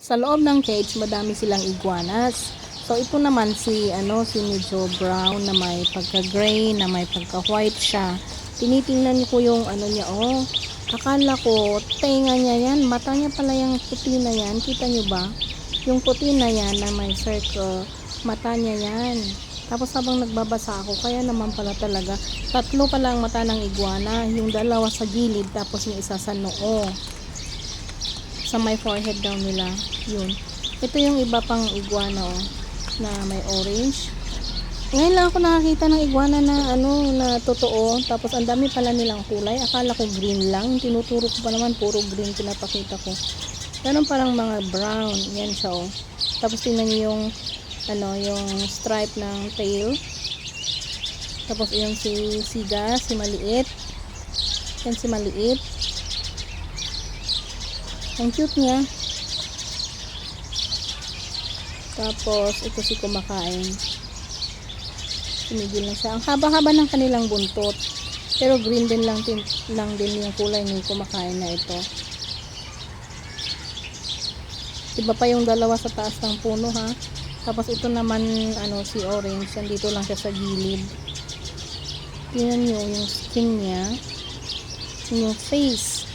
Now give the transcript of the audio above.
Sa loob ng cage, madami silang iguanas. So ito naman si medyo brown na may pagka-gray, na may pagka-white siya. Tinitingnan niyo ko yung niya, oh. Akala ko tenga niya yan, mata niya pala yung puti na yan. Kita niyo ba? Yung puti na yan na may circle, mata niya yan. Tapos habang nagbabasa ako, kaya naman pala talaga, tatlo pala ang mata ng iguana, yung dalawa sa gilid, tapos yung isa sa noo. Sa may forehead daw nila, yun. Ito yung iba pang iguana, oh, na may orange. Ngayon lang ako nakakita ng iguana na na totoo, tapos ang dami pala nilang kulay. Akala ko green lang, tinuturo ko pa naman puro green pinapakita ko. Meron parang mga brown, yan siya, oh. Tapos tingnan niyo yung yung stripe ng tail. Tapos yung si siga, si maliit. Yan si maliit. Ang cute niya. Tapos ito si kumakain. Tumigil na siya. Ang haba-haba ng kanilang buntot. Pero green din lang din yung kulay ng kumakain na ito. Iba pa yung dalawa sa taas ng puno, ha. Tapos ito naman si orange, nandito lang siya sa gilid. Tingnan nyo yung skin niya, yung face.